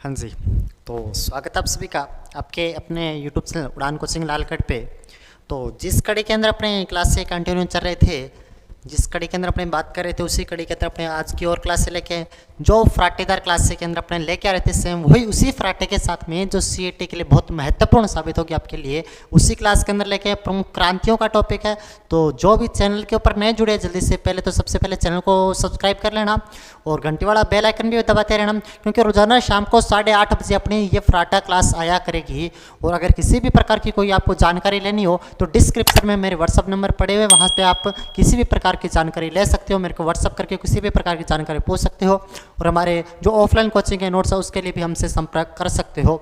हाँ जी। तो स्वागत है आप सभी का आपके अपने यूट्यूब चैनल उड़ान कोचिंग लालगढ़ पे। तो जिस कड़ी के अंदर अपने क्लास से कंटिन्यू चल रहे थे, जिस कड़ी के अंदर अपने बात कर रहे थे, उसी कड़ी के अंदर अपने आज की और क्लास से लेके जो फ्राटेदार क्लास से के अंदर अपने लेके आ रहे थे, सेम वही उसी फ्राटे के साथ में जो सीईटी के लिए बहुत महत्वपूर्ण साबित होगी आपके लिए, उसी क्लास के अंदर लेके प्रमुख क्रांतियों का टॉपिक है। तो जो भी चैनल के ऊपर नए जुड़े जल्दी से पहले तो सबसे पहले चैनल को सब्सक्राइब कर लेना और घंटी वाला बेल आइकन भी दबाते रहना, क्योंकि रोजाना शाम को 8:30 बजे अपनी ये फ्राटा क्लास आया करेगी। और अगर किसी भी प्रकार की कोई आपको जानकारी लेनी हो तो डिस्क्रिप्शन में मेरे व्हाट्सअप नंबर पड़े हुए, वहाँ पे आप किसी भी प्रकार की जानकारी ले सकते हो, मेरे को व्हाट्सअप करके किसी भी प्रकार की जानकारी पूछ सकते हो। और हमारे जो ऑफलाइन कोचिंग के नोट्स है उसके लिए भी हमसे संपर्क कर सकते हो।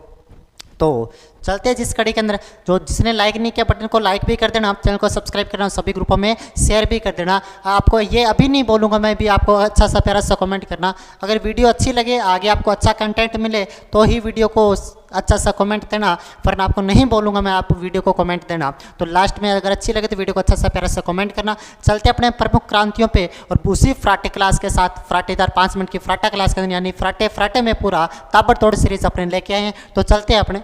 तो चलते हैं जिस कड़ी के अंदर, जो जिसने लाइक नहीं किया बटन को लाइक भी कर देना, आप चैनल को सब्सक्राइब करना, सभी ग्रुपों में शेयर भी कर देना। आपको ये अभी नहीं बोलूँगा मैं भी, आपको अच्छा सा प्यारा सा कमेंट करना। अगर वीडियो अच्छी लगे, आगे आपको अच्छा कंटेंट मिले तो ही वीडियो को अच्छा सा कमेंट देना, वरना आपको नहीं बोलूँगा मैं, आप वीडियो को कमेंट देना। तो लास्ट में अगर अच्छी लगे तो वीडियो को अच्छा सा प्यारा सा कमेंट करना। चलते अपने प्रमुख क्रांतियों पे और उसी फ्राटे क्लास के साथ, फ्राटेदार 5 मिनट की फ्राटा क्लास के अंदर, यानी फ्राटे फ्राटे में पूरा ताबड़तोड़ सीरीज अपने लेके आए हैं। तो चलते हैं अपने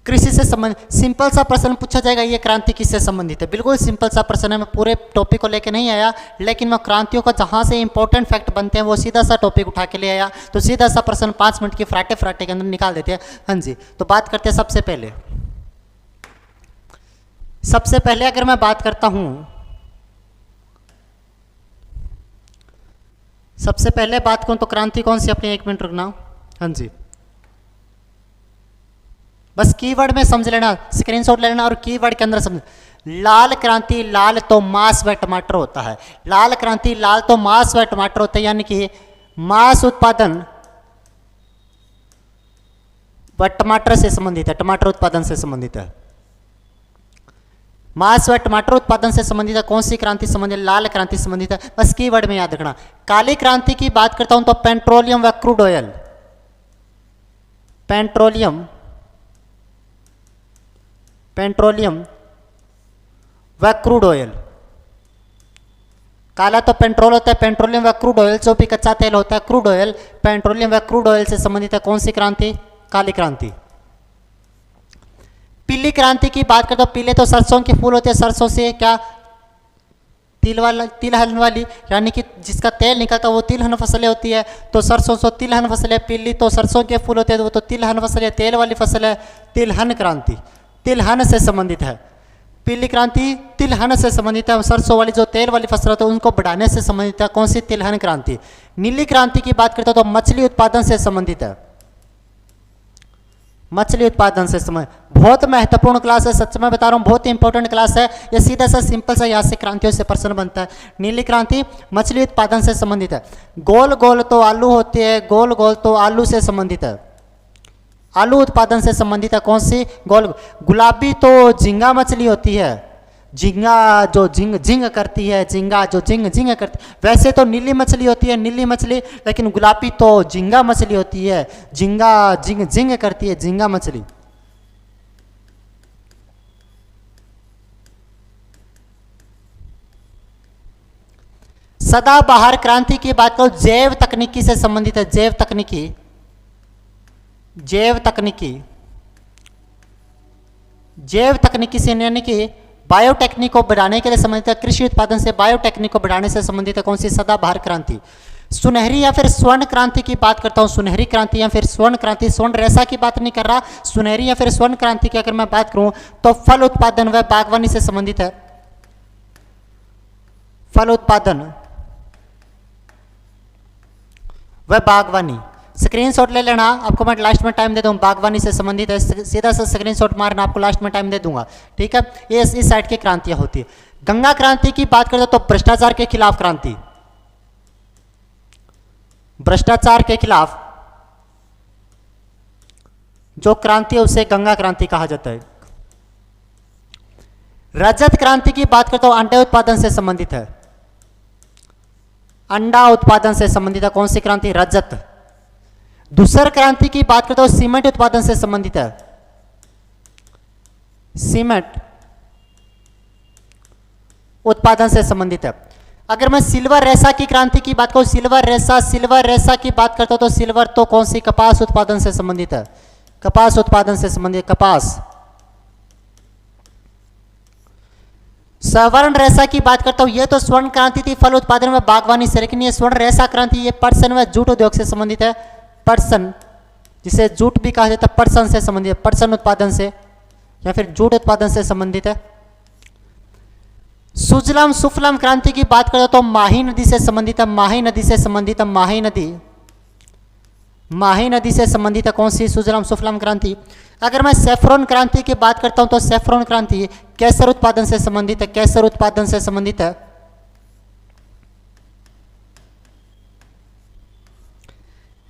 कृषि से संबंध। सिंपल सा प्रश्न पूछा जाएगा, ये क्रांति किससे संबंधित है। बिल्कुल सिंपल सा प्रश्न है, मैं पूरे टॉपिक को लेके नहीं आया, लेकिन मैं क्रांतियों का जहां से इंपॉर्टेंट फैक्ट बनते हैं वो सीधा सा टॉपिक उठा के ले आया। तो सीधा सा प्रश्न 5 मिनट की फ्राटे फ्राटे के अंदर निकाल देते हैं। हाँ जी, तो बात करते हैं सबसे पहले अगर मैं बात करता हूं, सबसे पहले बात करूं तो क्रांति कौन सी अपनी, 1 मिनट रुकना। हाँ जी, बस कीवर्ड में समझ लेना, स्क्रीनशॉट ले लेना और कीवर्ड के अंदर समझ। लाल क्रांति, लाल तो मांस व टमाटर होता है। लाल क्रांति, लाल तो मांस व टमाटर होता है, यानी कि मांस उत्पादन व टमाटर से संबंधित है, टमाटर उत्पादन से संबंधित है। मांस व टमाटर उत्पादन से संबंधित है। कौन सी क्रांति संबंधित है? लाल क्रांति संबंधित है। बस कीवर्ड में याद रखना। काली क्रांति की बात करता हूं तो पेट्रोलियम व क्रूड ऑयल, पेट्रोलियम व क्रूड ऑयल। काला तो पेट्रोल होता है, पेट्रोलियम व क्रूड ऑयल जो भी कच्चा तेल होता है, क्रूड ऑयल, पेट्रोलियम व क्रूड ऑयल से संबंधित है। कौन सी क्रांति? काली क्रांति। पीली क्रांति की बात करते हो, पीले तो सरसों के फूल होते हैं, सरसों से क्या, तिलहन वाली, यानी कि जिसका तेल निकलता है वो तिलहन फसलें होती है। तो सरसों से तिलहन फसलें, पीली तो सरसों के फूल होते हैं, वो तो तिलहन फसल है, तेल वाली फसल है, तिलहन क्रांति, तिलहन से संबंधित है। पीली क्रांति तिलहन से संबंधित है, सरसों वाली जो तेल वाली फसल होती है उनको बढ़ाने से संबंधित है। कौन सी? तिलहन क्रांति। नीली क्रांति की बात करते हो तो मछली उत्पादन से संबंधित है, मछली उत्पादन से संबंधित। बहुत महत्वपूर्ण क्लास है, सच में बता रहा हूँ, बहुत इंपॉर्टेंट क्लास है। ये सीधा सा सिंपल सा यहाँ से क्रांतियों से प्रश्न बनता है। नीली क्रांति मछली उत्पादन से संबंधित है। गोल गोल तो आलू होते हैं, गोल गोल तो आलू से संबंधित है, आलू उत्पादन से संबंधित है। कौन सी? गोल। गुलाबी तो झींगा मछली होती है, झींगा जो झिंग करती है, झींगा जो झिंग करती है। वैसे तो नीली मछली होती है, नीली मछली, लेकिन गुलाबी तो झींगा मछली होती है, झींगा झिंग करती है, झींगा मछली। सदाबहार क्रांति की बात करो, जैव तकनीकी से संबंधित है, जैव तकनीकी, जैव तकनीकी, जैव तकनीकी से यानी कि बायोटेक्निक को बढ़ाने के लिए संबंधित है। कृषि उत्पादन से बायोटेक्निक को बढ़ाने से संबंधित है। कौन सी? सदाबहार क्रांति। सुनहरी या फिर स्वर्ण क्रांति की बात करता हूं, सुनहरी क्रांति या फिर स्वर्ण क्रांति, स्वर्ण रेशा की बात नहीं कर रहा, सुनहरी या फिर स्वर्ण क्रांति की अगर मैं बात करूं तो फल उत्पादन व बागवानी से संबंधित है, फल उत्पादन व बागवानी। स्क्रीनशॉट ले लेना, आपको मैं लास्ट में टाइम दे दूंगा, बागवानी से संबंधित है, सीधा सा स्क्रीनशॉट मारना, आपको लास्ट में टाइम दे दूंगा, ठीक है। ये इस साइड की क्रांतियां होती है। गंगा क्रांति की बात करते तो भ्रष्टाचार के खिलाफ क्रांति, भ्रष्टाचार के खिलाफ जो क्रांति है उसे गंगा क्रांति कहा जाता है। रजत क्रांति की बात करते हो, अंडे उत्पादन से संबंधित है, अंडा उत्पादन से संबंधित है। कौन सी क्रांति? रजत। दूसर क्रांति की बात करते हो, सीमेंट उत्पादन से संबंधित है, सीमेंट उत्पादन से संबंधित है। अगर मैं सिल्वर रेशा की क्रांति की बात करूं, सिल्वर रेशा की बात करता हूं तो सिल्वर तो कौन सी, कपास उत्पादन से संबंधित है, कपास उत्पादन से संबंधित, कपास। स्वर्ण रेशा की बात करता हूं, ये तो स्वर्ण क्रांति थी, फल उत्पादन में बागवानी से, लेकिन ये स्वर्ण रेशा क्रांति ये पटसन व जूट उद्योग से संबंधित है। पटसन, जिसे जूट भी कहा जाता है, पटसन से संबंधित है, पटसन उत्पादन से या फिर जूट उत्पादन से संबंधित है। सुजलाम सुफलाम क्रांति की बात करता तो माही नदी से संबंधित है, माही नदी से संबंधित है, माही नदी से संबंधित है कौन सी, सुजलाम सुफलाम क्रांति। अगर मैं सेफ्रॉन क्रांति की बात करता हूं तो सेफ्रॉन क्रांति केसर उत्पादन से संबंधित है, केसर उत्पादन से संबंधित है।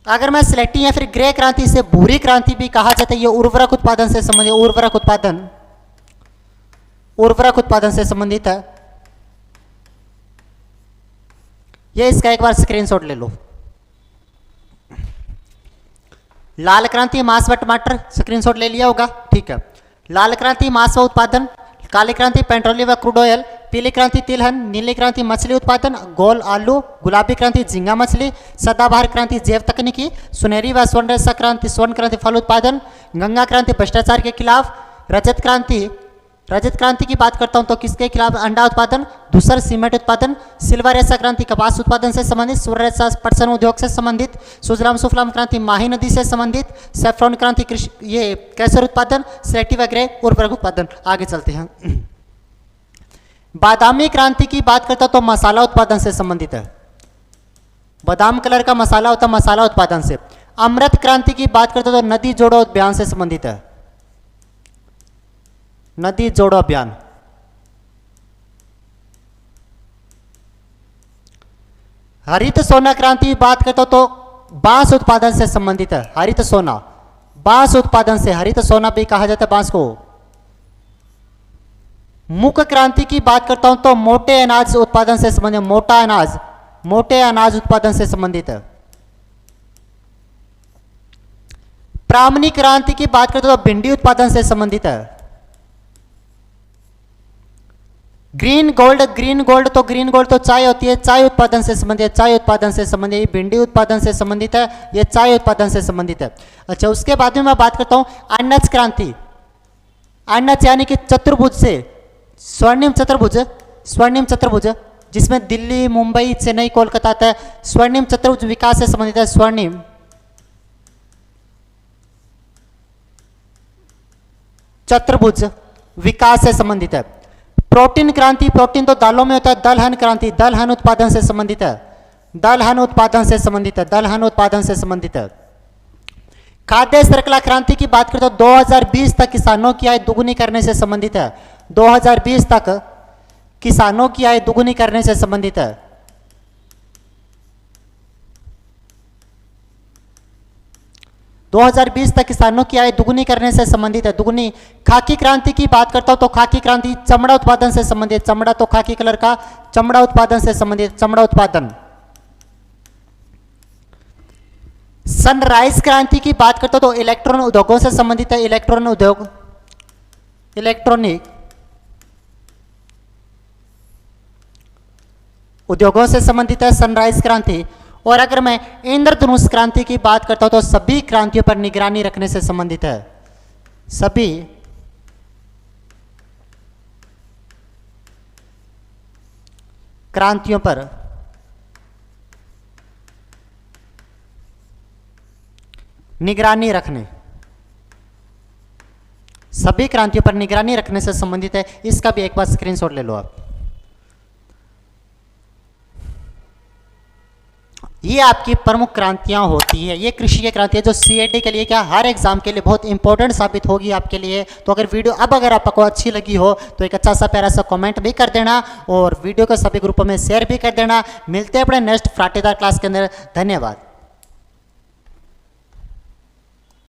अगर मैं स्लेटी या फिर ग्रे क्रांति से भूरी क्रांति भी कहा जाता है, ये उर्वरक उत्पादन से संबंधित, उर्वरक उत्पादन से संबंधित है। ये इसका एक बार स्क्रीनशॉट ले लो। लाल क्रांति मांस व टमाटर, स्क्रीनशॉट ले लिया होगा, ठीक है। लाल क्रांति मांस व उत्पादन, काली क्रांति पेट्रोलियम व क्रूड ऑयल, पीली क्रांति तिलहन, नीली क्रांति मछली उत्पादन, गोल आलू, गुलाबी क्रांति झींगा मछली, सदाबहार क्रांति जैव तकनीकी, सुनहरी व स्वर्ण रेशा क्रांति, स्वर्ण क्रांति फल उत्पादन, गंगा क्रांति भ्रष्टाचार के खिलाफ, रजत क्रांति की बात करता हूं तो किसके खिलाफ, अंडा उत्पादन, धूसर सीमेंट उत्पादन, सिल्वर रेशा क्रांति कपास उत्पादन से संबंधित, सूर्य रेशा पटसन उद्योग से संबंधित, सुजलाम सुफलाम क्रांति माही नदी से संबंधित, सेफ्रॉन क्रांति कृषि ये केसर उत्पादन, सेलेक्टिव एग्रे उर्वरक उत्पादन। आगे चलते हैं। बादामी क्रांति की बात करता तो मसाला उत्पादन से संबंधित है, बादाम कलर का मसाला होता है, मसाला उत्पादन से। अमृत क्रांति की बात करता तो नदी जोड़ो अभियान से संबंधित है, नदी जोड़ो अभियान। हरित सोना क्रांति की बात करता तो बांस उत्पादन से संबंधित है, हरित सोना, बांस उत्पादन से, हरित सोना भी कहा जाता है बांस को। मुख क्रांति की बात करता हूं तो मोटे अनाज उत्पादन से संबंधित, मोटे अनाज उत्पादन से संबंधित है। ब्राह्मणी क्रांति की बात करते तो भिंडी उत्पादन से संबंधित है। ग्रीन गोल्ड तो चाय होती है, चाय उत्पादन से संबंधित, चाय उत्पादन से संबंधित, भिंडी उत्पादन से संबंधित है, ये चाय उत्पादन से संबंधित है। अच्छा, उसके बाद में मैं बात करता हूं अन्नज क्रांति, अन्नज यानी कि चतुर्भुज से, स्वर्णिम चतुर्भुज जिसमें दिल्ली, मुंबई, चेन्नई, कोलकाता आता है, स्वर्णिम चतुर्भुज विकास से संबंधित है, स्वर्णिम चतुर्भुज विकास से संबंधित है। प्रोटीन क्रांति, प्रोटीन तो दालों में होता है, दलहन क्रांति, दलहन उत्पादन से संबंधित है, दलहन उत्पादन से संबंधित है, दलहन उत्पादन से संबंधित है। खाद्य श्रृंखला क्रांति की बात करते तो 2020 तक किसानों की आय दुगुनी करने से संबंधित है, 2020 तक किसानों की आय दुगुनी करने से संबंधित है। दो 2020 तक किसानों की आय दुगुनी करने से संबंधित है, दुगुनी। खाकी क्रांति की बात करता हूं तो खाकी क्रांति चमड़ा उत्पादन से संबंधित, चमड़ा तो खाकी कलर का, चमड़ा उत्पादन से संबंधित, चमड़ा उत्पादन। सनराइज क्रांति की बात करता हूं तो इलेक्ट्रॉन उद्योगों से संबंधित है, इलेक्ट्रॉन उद्योग, इलेक्ट्रॉनिक उद्योगों से संबंधित है सनराइज क्रांति। और अगर मैं इंद्रधनुष क्रांति की बात करता हूं तो सभी क्रांतियों पर निगरानी रखने से संबंधित है, सभी क्रांतियों पर निगरानी रखने, सभी क्रांतियों पर निगरानी रखने से संबंधित है। इसका भी एक बार स्क्रीनशॉट ले लो आप। ये आपकी प्रमुख क्रांतियां होती है, ये कृषि की क्रांति है जो सीएडी के लिए क्या हर एग्जाम के लिए बहुत इंपॉर्टेंट साबित होगी आपके लिए। तो अगर वीडियो अगर आपको अच्छी लगी हो तो एक अच्छा सा प्यारा सा कमेंट भी कर देना और वीडियो को सभी ग्रुपों में शेयर भी कर देना। मिलते हैं अपने नेक्स्ट फ्राटेदार क्लास के अंदर। धन्यवाद।